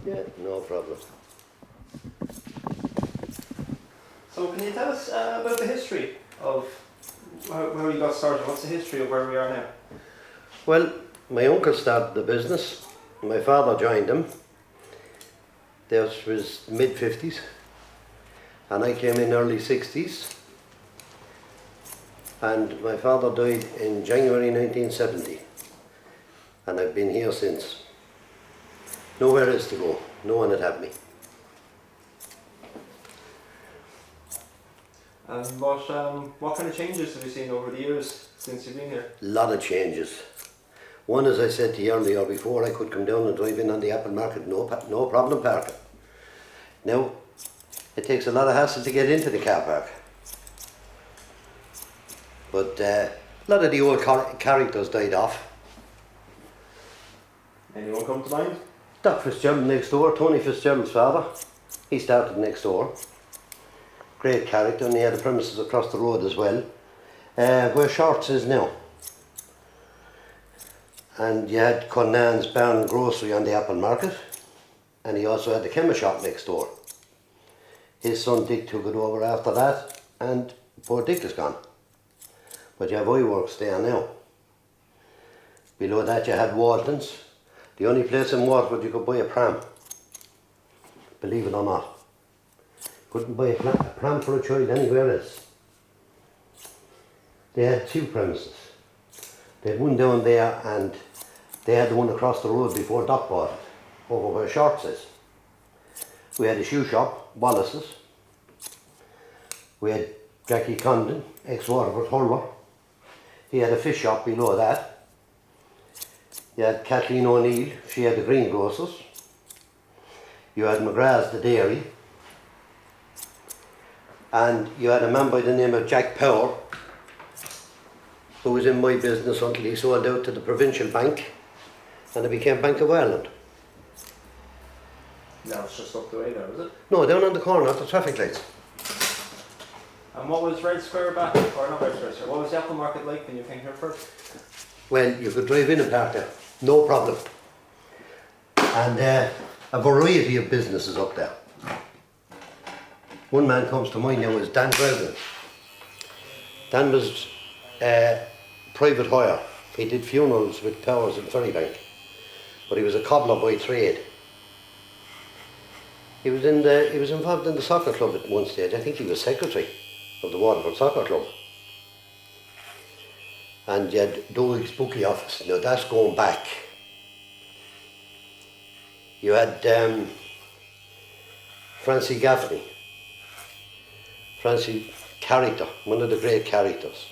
Yeah, no problem. So can you tell us about the history of how you got started? What's the history of where we are now? Well, my uncle started the business. My father joined him. This was mid-50s. And I came in early 60s. And my father died in January 1970. And I've been here since. Nowhere else to go. No one would have me. And what kind of changes have you seen over the years since you've been here? A lot of changes. One, as I said to you earlier before, I could come down and drive in on the Apple Market, no problem parking. Now, it takes a lot of hassle to get into the car park. But a lot of the old characters died off. Anyone come to mind? Doc Fitzgerald next door, Tony Fitzgerald's father. He started next door. Great character, and he had the premises across the road as well. Where Shorts is now. And you had Conan's Bar and Grocery on the Apple Market. And he also had the chemist shop next door. His son Dick took it over after that, and poor Dick is gone. But you have Iworks there now. Below that you had Walton's. The only place in Waterford you could buy a pram. Believe it or not. Couldn't buy a pram for a child anywhere else. They had two premises. They had one down there, and they had the one across the road before Doc bought it, over where Shorts is. We had a shoe shop, Wallace's. We had Jackie Condon, ex-Waterford Huller. He had a fish shop below that. You had Kathleen O'Neill, she had the greengrocers. You had McGrath's, the dairy. And you had a man by the name of Jack Power, who was in my business until he sold out to the Provincial Bank, and it became Bank of Ireland. No, it's just up the way there, is it? No, down on the corner at the traffic lights. And what was Red Square back, or not Red Square, what was the Apple Market like when you came here first? Well, you could drive in and park there, no problem. And a variety of businesses up there. One man comes to mind now is Dan Grevin. Dan was private hire. He did funerals with Powers in Ferrybank, but he was a cobbler by trade. He was involved in the soccer club at one stage. I think he was secretary of the Waterford Soccer Club. And you had Doig's bookie office. Now that's going back. You had Francie Gaffney. Francie character, one of the great characters.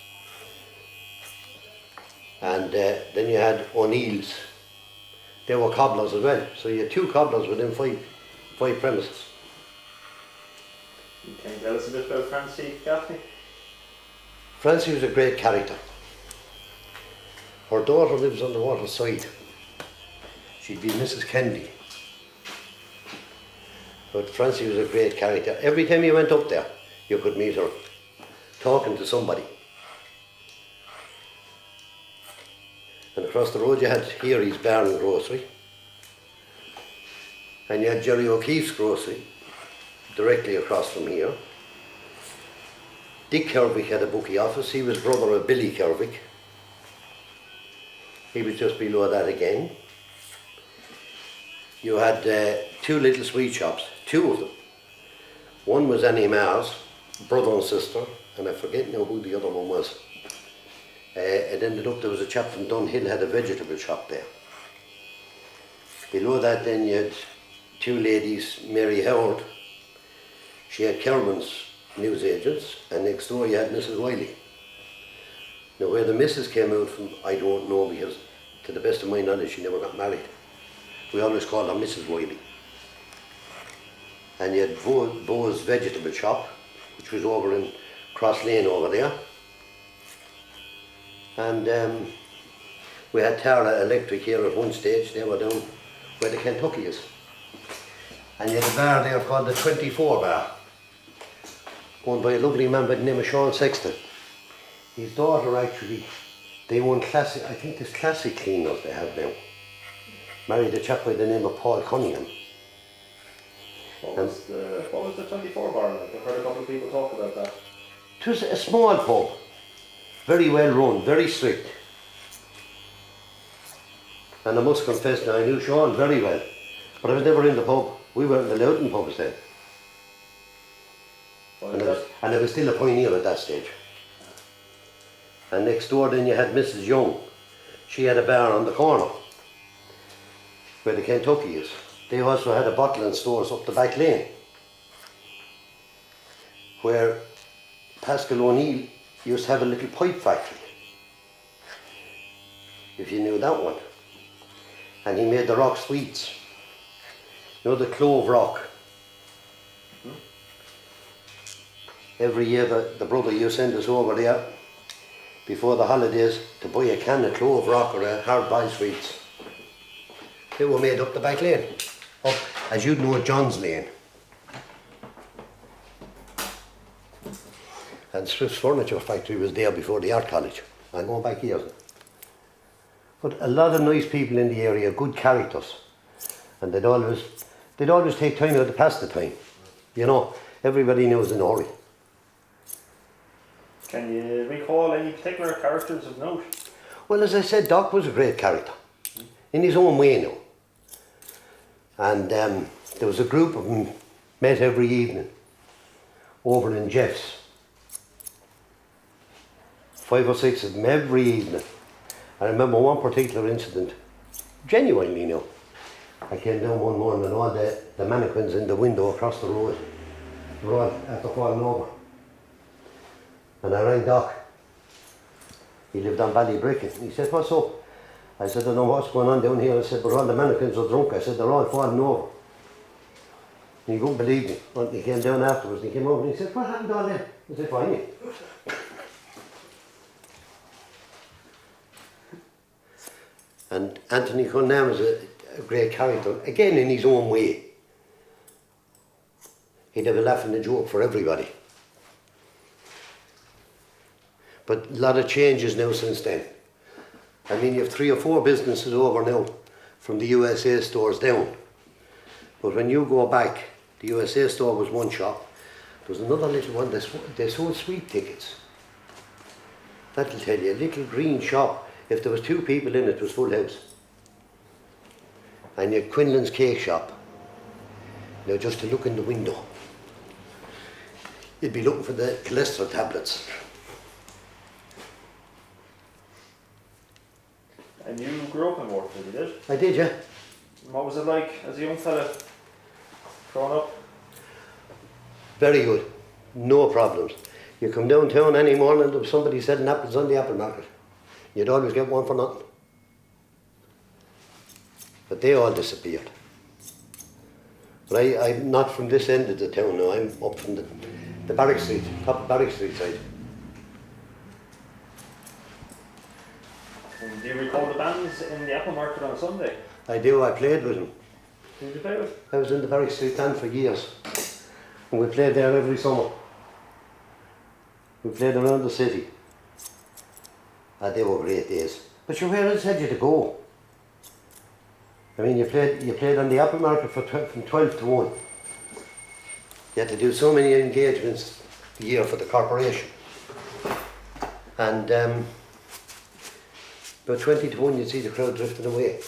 And then you had O'Neill's. They were cobblers as well. So you had two cobblers within five premises. Can you tell us a bit about Francie Gaffney? Francie was a great character. Her daughter lives on the water side. She'd be Mrs. Kennedy. But Francie was a great character. Every time you went up there, you could meet her talking to somebody. And across the road you had Heary's Bar and Grocery. And you had Jerry O'Keefe's Grocery, directly across from here. Dick Kervick had a bookie office. He was brother of Billy Kervick. He was just below that again. You had two little sweet shops, two of them. One was Annie Mars, brother and sister, and I forget now who the other one was. It ended up there was a chap from Dunhill had a vegetable shop there. Below that then you had two ladies, Mary Howard. She had Kerman's newsagents, and next door you had Mrs. Wiley. Now where the missus came out from, I don't know, because to the best of my knowledge she never got married. We always called her Mrs. Wiley. And you had Bo's vegetable shop, which was over in Cross Lane over there. And we had Tara Electric here at one stage. They were down where the Kentucky is. And you had a bar there called the 24 Bar, owned by a lovely man by the name of Sean Sexton. His daughter actually, they own classic, I think there's classic cleaners they have now. Married a chap by the name of Paul Cunningham. What was the 24 bar like? I've heard a couple of people talk about that. It was a small pub, very well run, very strict. And I must confess now, I knew Sean very well, but I was never in the pub. We weren't allowed in pubs then. And I was still a pioneer at that stage. And next door then you had Mrs. Young. She had a bar on the corner where the Kentucky is. They also had a bottling stores up the back lane where Pascal O'Neill used to have a little pipe factory, if you knew that one. And he made the rock sweets. You know, the clove rock. Every year the brother used to send us over there before the holidays to buy a can of clove rock or a hard boiled sweets. They were made up the back lane, up, as you'd know, John's Lane. And Swift's Furniture Factory was there before the Art College. I'm going back years. But a lot of nice people in the area, good characters. And they'd always take time out to pass the time. You know, everybody knows in a hurry. Can you recall any particular characters of note? Well, as I said, Doc was a great character, in his own way now. And there was a group of them met every evening over in Jeff's. 5 or 6 of them every evening. I remember one particular incident, genuinely now. I came down one morning and all the mannequins in the window across the road were all after falling over. And I rang Doc. He lived on Ballybricken. He said, "What's up?" I said, "I don't know what's going on down here." I said, "But all the mannequins are drunk." I said, "They're all falling over." And he wouldn't believe me. When he came down afterwards, he came over and he said, "What happened to all them?" I said, "Fine." And Anthony Cunningham was a great character, again in his own way. He'd have a laugh and a joke for everybody. But a lot of changes now since then. I mean, you have 3 or 4 businesses over now from the USA stores down. But when you go back, the USA store was one shop. There was another little one, they sold sweet tickets. That'll tell you, a little green shop. If there was 2 people in it, it was full house. And you had Quinlan's cake shop. Now just to look in the window, you'd be looking for the cholesterol tablets. And you grew up in Waterford, you did? I did, yeah. What was it like as a young fella growing up? Very good. No problems. You come downtown any morning and there was somebody selling apples on the apple market. You'd always get one for nothing. But they all disappeared. But I'm not from this end of the town now. I'm up from the Barrack Street, top of Barrack Street side. And do you recall the bands in the apple market on a Sunday? I do. I played with them. Who did you play with? I was in the Barrack Street band for years. And we played there every summer. We played around the city. They were great days. But sure, where else had you to go? I mean, you played on the apple market from 12 to 1. You had to do so many engagements a year for the corporation. And about 20 to 1 you'd see the crowd drifting away.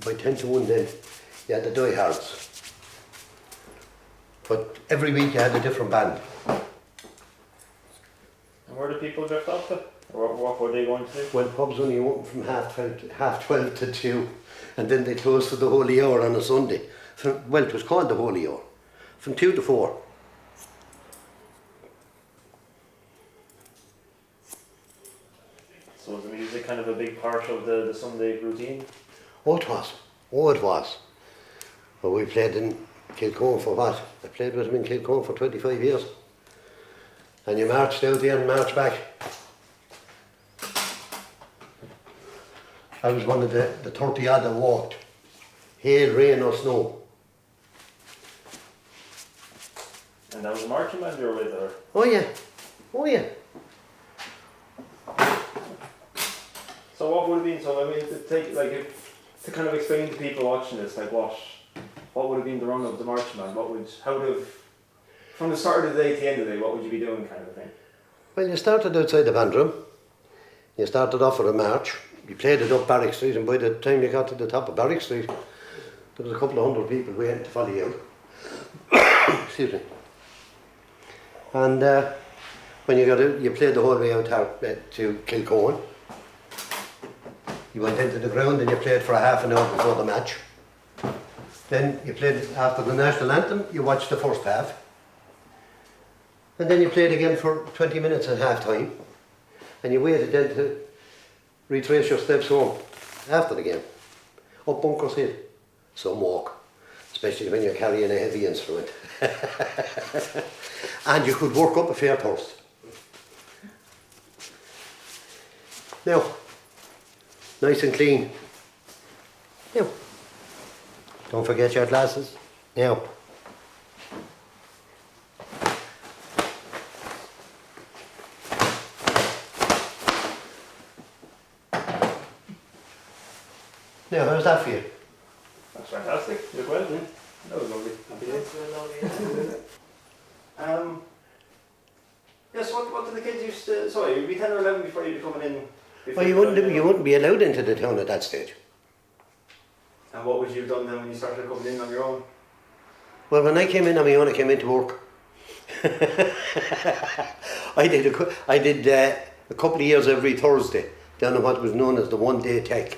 By 10 to 1 then, you had the diehards. But every week you had a different band. Where did people drift off to? Or what were they going to do? Well, pubs only open from half 12 to 2, and then they closed for the holy hour on a Sunday. Well, it was called the holy hour, from 2 to 4. So was the music kind of a big part of the Sunday routine? Oh, it was. Oh, it was. Well, we played in Kilcone for what? I played with them in Kilcone for 25 years. And you marched out there and marched back. I was one of the 30 odd that walked. Hail, rain or snow. And that was a marching band you were with, or? Oh yeah. Oh yeah. So what would it be? So I mean, to kind of explain to people watching this, like what what would have been the run of the marching band? How would have, from the start of the day to the end of the day, what would you be doing, kind of thing? Well, you started outside the band room. You started off with a march. You played it up Barrack Street, and by the time you got to the top of Barrack Street, there was a couple of hundred people waiting to follow you. Excuse me. And when you got out, you played the whole way out to Kilcohen. You went into the ground and you played for a half an hour before the match. Then you played after the national anthem. You watched the first half, and then you played again for 20 minutes at half time, and you waited then to retrace your steps home after the game. Up Bunkers Hill. Some walk, especially when you're carrying a heavy instrument. And you could work up a fair thirst. Now, nice and clean. Now, don't forget your glasses. Now. Now, how's that for you? That's fantastic. You did well, didn't you? That was lovely. Happy days. Yes, what did the kids used to... Sorry, you'd be 10 or 11 before you'd be coming in... Well, you wouldn't be allowed into the town at that stage. And what would you have done then when you started coming in on your own? Well, when I came in on my own, I came into work. I did a couple of years every Thursday down in what was known as the one-day tech.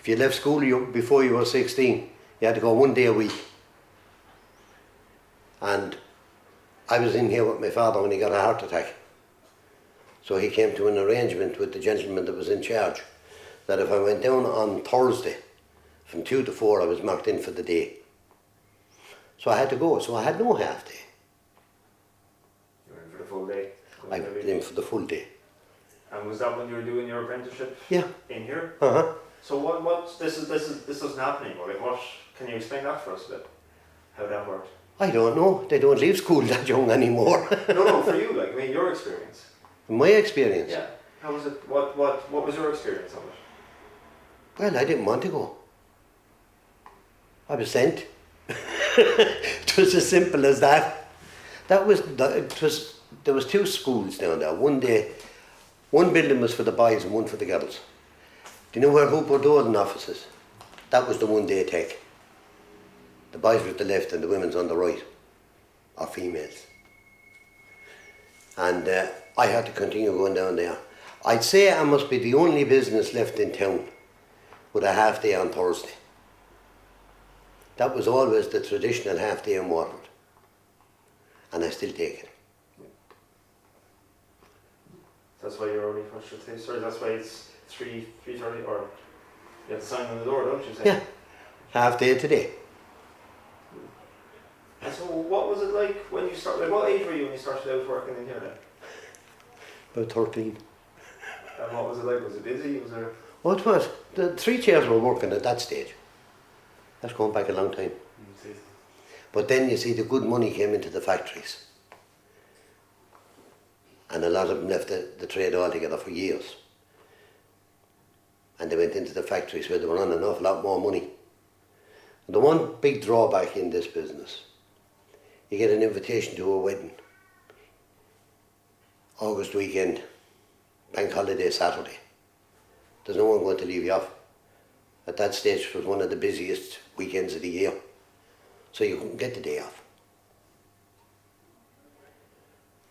If you left school before you were 16, you had to go 1 day a week. And I was in here with my father when he got a heart attack. So he came to an arrangement with the gentleman that was in charge that if I went down on Thursday from 2 to 4, I was marked in for the day. So I had to go, so I had no half day. You were in for the full day? I went in for the full day. And was that when you were doing your apprenticeship? Yeah. In here? Uh-huh. So what this doesn't happen anymore. Like what, can you explain that for us a bit? How that worked? I don't know. They don't leave school that young anymore. No, for you, like, I mean, your experience. My experience? Yeah. How was it, what was your experience of it? Well, I didn't want to go. I was sent. It was as simple as that. There was 2 schools down there. One building was for the boys and one for the girls. Do you know where Hooper Doden office is? That was the one-day tech. The boys were at the left and the women's on the right, or females. And I had to continue going down there. I'd say I must be the only business left in town with a half day on Thursday. That was always the traditional half day in Waterford. And I still take it. That's why you're only sorry, that's why it's 3:30, or you have to sign on the door, don't you say? Yeah, half day today. And so what was it like when you started, like what age were you when you started out working in here then? About 13. And what was it like? Was it busy? Was there... Well, it was. The 3 chairs were working at that stage. That's going back a long time. But then you see the good money came into the factories. And a lot of them left the trade altogether for years. And they went into the factories where they were on an awful lot more money. And the one big drawback in this business, you get an invitation to a wedding, August weekend, bank holiday Saturday. There's no one going to leave you off. At that stage it was one of the busiest weekends of the year. So you couldn't get the day off.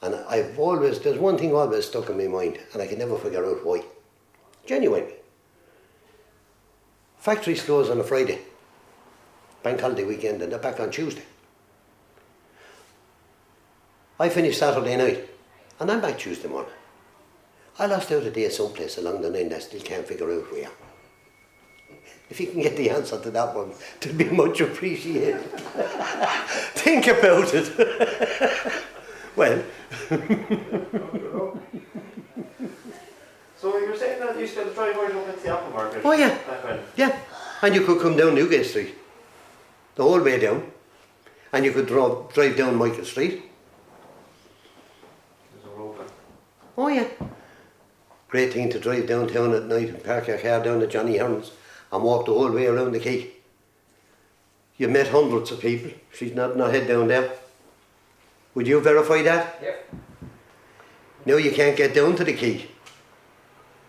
And there's one thing always stuck in my mind, and I can never figure out why. Genuinely. Factories close on a Friday, bank holiday weekend, and they're back on Tuesday. I finished Saturday night, and I'm back Tuesday morning. I lost out a day someplace along the line. I still can't figure out where. If you can get the answer to that one, it'll be much appreciated. Think about it. Well. So you were saying that you used to drive right up into the apple market? Oh yeah. Back when? Yeah. And you could come down Newgate Street, the whole way down. And you could drive down Michael Street. There's a road then. Oh yeah. Great thing to drive downtown at night and park your car down at Johnny Hearn's and walk the whole way around the quay. You met hundreds of people. She's nodding her head down there. Would you verify that? Yep. No, you can't get down to the quay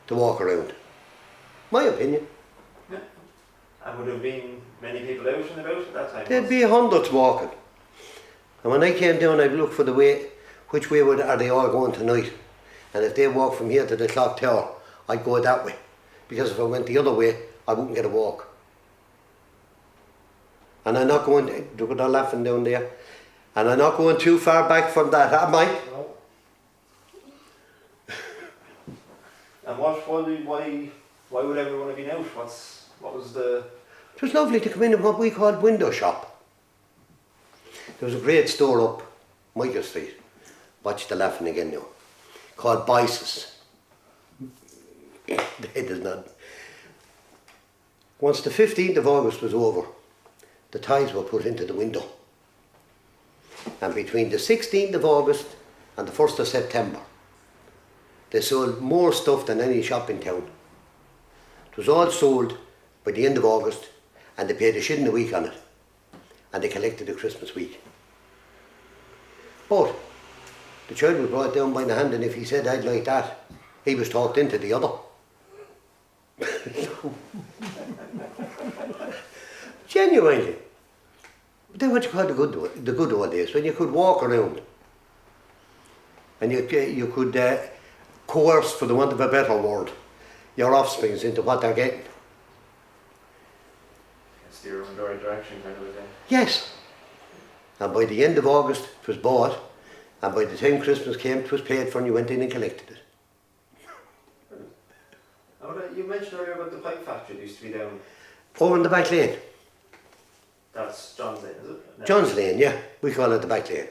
to walk around. My opinion. Yeah. And would there have been many people out and about at that time? There'd be hundreds walking. And when I came down, I'd look for the way, which way are they all going tonight? And if they walk from here to the clock tower, I'd go that way. Because if I went the other way, I wouldn't get a walk. And I'm not going, look at her laughing down there. And I'm not going too far back from that, am I? No. And why would everyone have been out? What was the... It was lovely to come in what we called window shop. There was a great store up Michael Street. Watch the laughing again now. Called Bice's. The head is not. Once the 15th of August was over, the ties were put into the window. And between the 16th of August and the 1st of September, they sold more stuff than any shop in town. It was all sold by the end of August, and they paid a shilling a week on it. And they collected the Christmas week. But the child was brought down by the hand, and if he said, I'd like that, he was talked into the other. Genuinely. Then what you call the good old days, when you could walk around and you could coerce, for the want of a better word, your offsprings into what they're getting. Steer them in the right direction kind of a thing. Yes. And by the end of August it was bought, and by the time Christmas came it was paid for and you went in and collected it. You mentioned earlier about the pipe factory that used to be down. Over in the back lane. That's John's Lane, is it? No. John's Lane, yeah. We call it the back lane.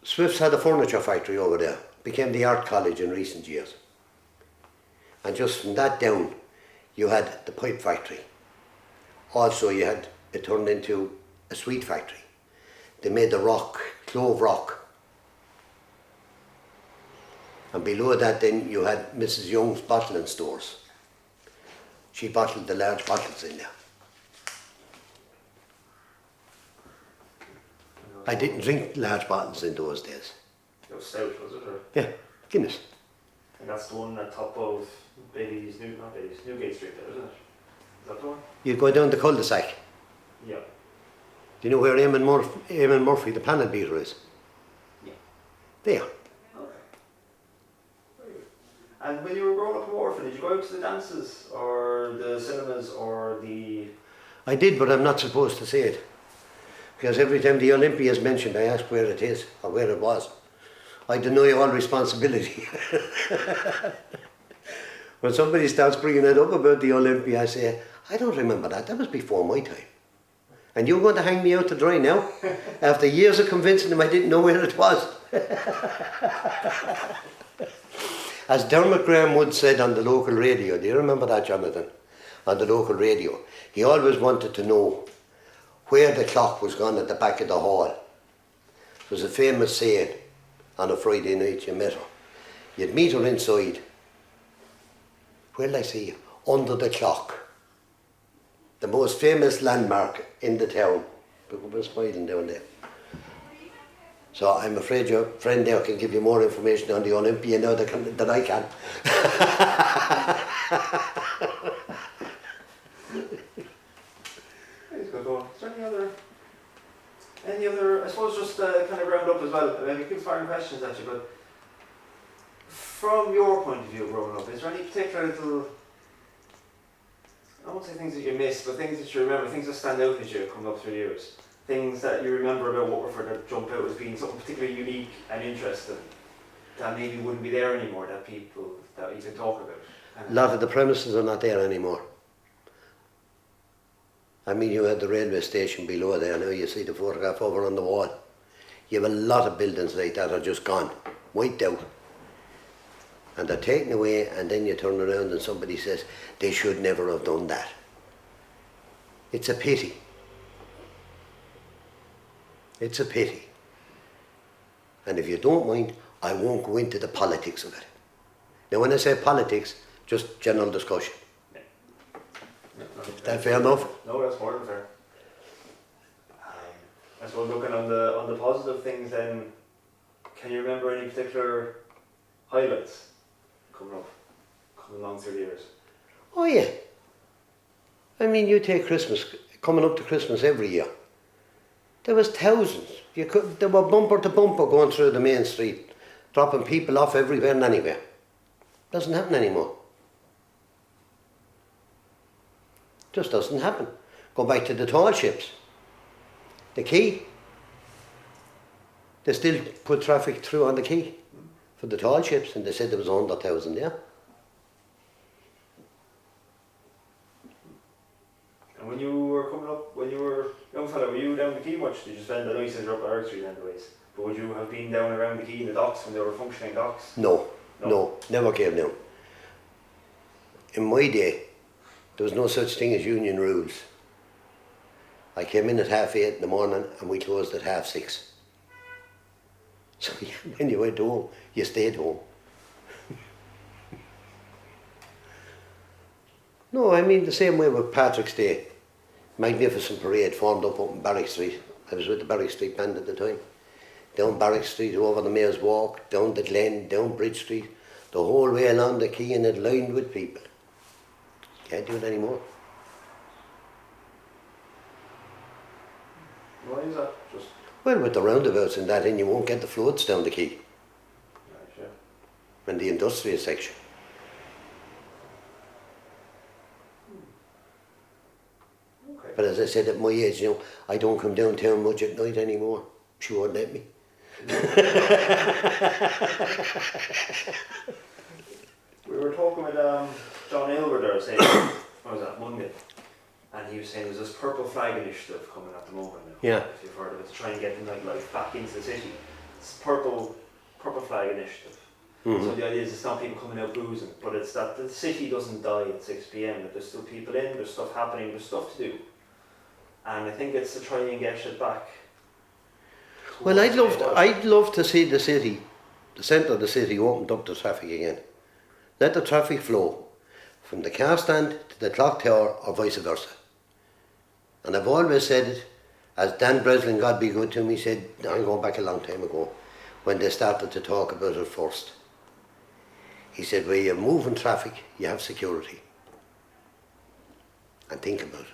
Swift's had a furniture factory over there. Became the art college in recent years. And just from that down, you had the pipe factory. Also you had, it turned into a sweet factory. They made the rock, clove rock. And below that then you had Mrs. Young's bottling stores. She bottled the large bottles in there. I didn't drink large bottles in those days. It was stout, was it? Or? Yeah, Guinness. And that's the one at top of Newgate Street there, isn't it? Is that the one? You go down the cul-de-sac. Yeah. Do you know where Eamon Murphy, the panel beater, is? Yeah. There. Okay. Very good. And when you were growing up in Waterford, did you go out to the dances or the cinemas or the... I did, but I'm not supposed to say it. Because every time the Olympia is mentioned, I ask where it is or where it was. I deny all responsibility. When somebody starts bringing it up about the Olympia, I say, I don't remember that. That was before my time. And you're going to hang me out to dry now? After years of convincing them I didn't know where it was. As Dermot Graham Wood said on the local radio, do you remember that, Jonathan? On the local radio. He always wanted to know where the clock was gone at the back of the hall. It was a famous saying on a Friday night you met her. You'd meet her inside. Where did I see you? Under the clock. The most famous landmark in the town. People were smiling down there. So I'm afraid your friend there can give you more information on the Olympia now than I can. Is there any other, I suppose just kind of round up as well, I mean, keep firing questions at you, but from your point of view growing up, is there any particular little, I won't say things that you miss, but things that you remember, things that stand out at you coming up through the years? Things that you remember about Waterford that jump out as being something particularly unique and interesting that maybe wouldn't be there anymore, that you can talk about? A lot of the premises are not there anymore. I mean, you had the railway station below there, now you see the photograph over on the wall. You have a lot of buildings like that are just gone, wiped out. And they're taken away, and then you turn around and somebody says, they should never have done that. It's a pity. It's a pity. And if you don't mind, I won't go into the politics of it. Now when I say politics, just general discussion. No, Is that fair enough? No, that's more than fair. suppose looking on the positive things, then, can you remember any particular highlights coming along through the years? Oh yeah. I mean, you take Christmas, coming up to Christmas every year. There was thousands. There were bumper to bumper going through the main street, dropping people off everywhere and anywhere. Doesn't happen anymore. Just doesn't happen. Go back to the tall ships. The quay. They still put traffic through on the quay for the tall ships, and they said there was 100,000 there. And when you were coming up, when you were a young fella, were you down the quay much? Did you spend the nights up at Barrack Street anyways? But would you have been down around the quay in the docks when they were functioning docks? No, never came down. In my day, there was no such thing as union rules. I came in at 8:30 in the morning and we closed at 6:30. So when you went home, you stayed home. No, I mean the same way with Patrick's Day. Magnificent parade formed up in Barrack Street. I was with the Barrack Street band at the time. Down Barrack Street, over the Mayor's Walk, down the Glen, down Bridge Street, the whole way along the quay, and it lined with people. Can't do it anymore. Why is that? Just Well, with the roundabouts and that in, you won't get the floats down the quay. right, yeah. And the industrial section. Okay. But as I said, at my age, you know, I don't come downtown much at night anymore. She won't let me. We were talking with John Aylward there saying, what was that, Monday? And he was saying there's this purple flag initiative coming at the moment now. Yeah. If you've heard of it, to try and get the nightlife back into the city. It's purple flag initiative. So the idea is it's not people coming out boozing, but it's that the city doesn't die at 6 p.m, that there's still people in, there's stuff happening, there's stuff to do. And I think it's to try and get it back. Well, I'd love to see the city, the centre of the city, opened up to traffic again. Let the traffic flow from the car stand to the clock tower or vice versa. And I've always said it, as Dan Breslin, God be good to him, he said, I'm going back a long time ago, when they started to talk about it first. He said, where you're moving traffic, you have security. And think about it.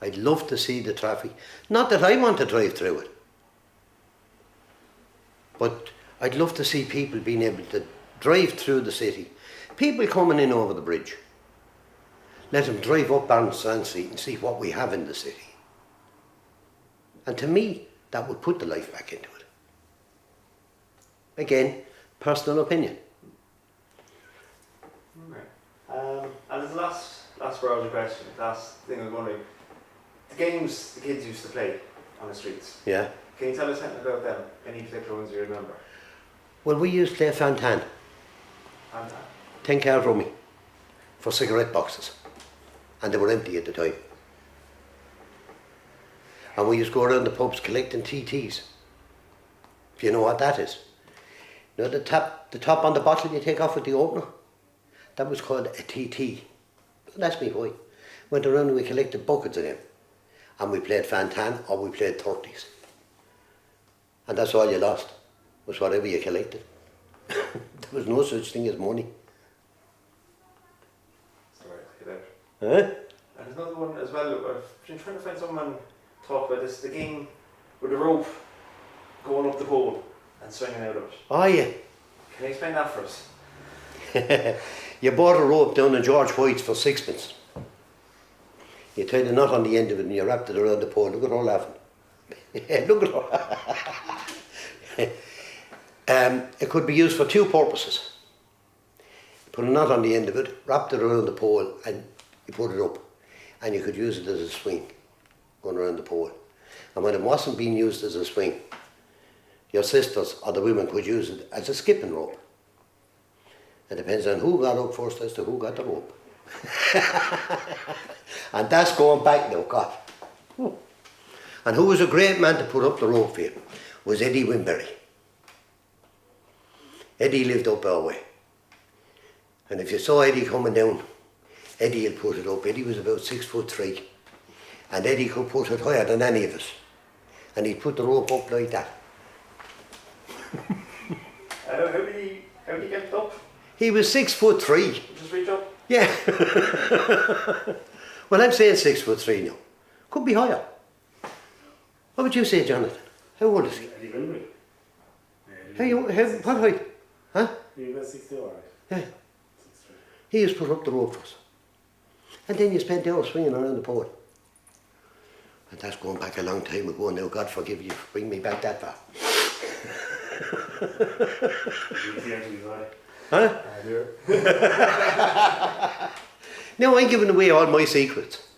I'd love to see the traffic. Not that I want to drive through it, but I'd love to see people being able to drive through the city. People coming in over the bridge. Let them drive up Barrack Street and see what we have in the city. And to me, that would put the life back into it. Again, personal opinion. Okay. And as the last browser question, last thing I was wondering, the games the kids used to play on the streets. Yeah. Can you tell us something about them? Any particular ones you remember? Well, we used to play Fantan, 10-card rummy, for cigarette boxes. And they were empty at the time. And we used to go around the pubs collecting TTs. If you know what that is. You know the top on the bottle you take off with the opener? That was called a TT. Don't ask me why. Went around and we collected buckets of them. And we played Fantan or we played 30s. And that's all you lost, was whatever you collected. There was no such thing as money. Sorry, get out. Huh? And there's another one as well. I've been trying to find someone talk about this. The game with the rope going up the pole and swinging out of it. Oh yeah. Can you explain that for us? You bought a rope down in George White's for 6pence. You tied a knot on the end of it and you wrapped it around the pole. Look at her laughing. Look at her. It could be used for two purposes. You put a knot on the end of it, wrapped it around the pole and you put it up. And you could use it as a swing, going around the pole. And when it wasn't being used as a swing, your sisters or the women could use it as a skipping rope. It depends on who got up first as to who got the rope. And that's going back now, God. And who was a great man to put up the rope for was Eddie Wimberry. Eddie lived up our way. And if you saw Eddie coming down, Eddie had put it up. Eddie was about 6'3". And Eddie could put it higher than any of us. And he'd put the rope up like that. How did he get it up? He was 6'3". Just reach up? Yeah. Well, I'm saying 6'3" now. Could be higher. What would you say, Jonathan? How old is he? What height? Huh? He was 60, alright. Yeah. He used to put up the rope for us. And then you spent the hour swinging around the pole. And that's going back a long time ago now. God forgive you for bringing me back that far. Huh? Now I'm giving away all my secrets.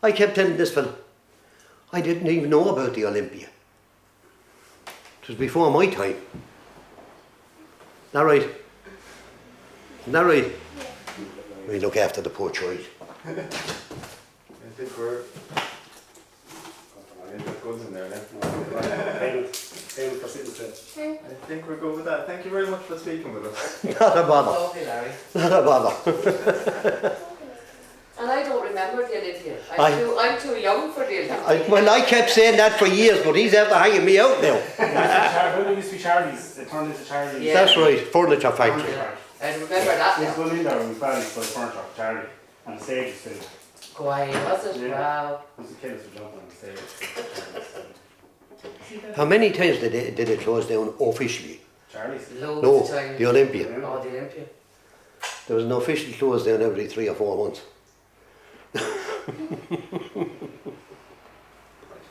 I kept telling this fella, I didn't even know about the Olympia. It was before my time. Isn't that right? Isn't that right? Yeah. We look after the poor child. I think we're... goods in there now. Payment for sitting still. I think we're good with that. Thank you very much for speaking with us. Not a bother. Lovely, Larry. Not a bother. And I don't remember the Olympia. I'm too young for the Olympia. Well, I kept saying that for years, but he's after hanging me out now. When it used to be charities, it turned into charities. Yeah. That's right, furniture factory. I remember that There's now. one in there in Valley for the furniture charity, and the stage is still. Why was it? Yeah. Wow. There's the kids were jumping on the stage. How many times did it close down officially? Charities. Loads No, of time. the Olympia. Oh, the Olympia. There was an official close down every 3 or 4 months.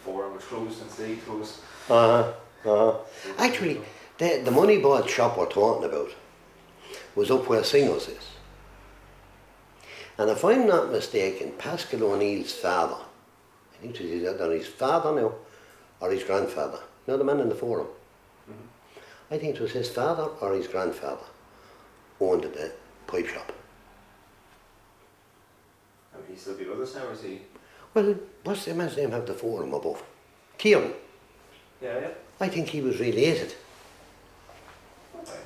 Forum was closed and stayed closed. Actually, the money bought shop we're talking about was up where Singles is. And if I'm not mistaken, Pascal O'Neill's father, I think it was either his father now or his grandfather, you know the man in the forum? I think it was his father or his grandfather owned the pipe shop. And he still be with us now, or is he? Well, what's the man's name have the forum above? Kieran. Yeah. I think he was related Okay.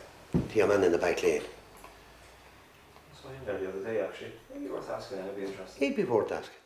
to your man in the back lane. I saw him there the other day actually. Maybe worth asking, I'd be interested. He'd be worth asking.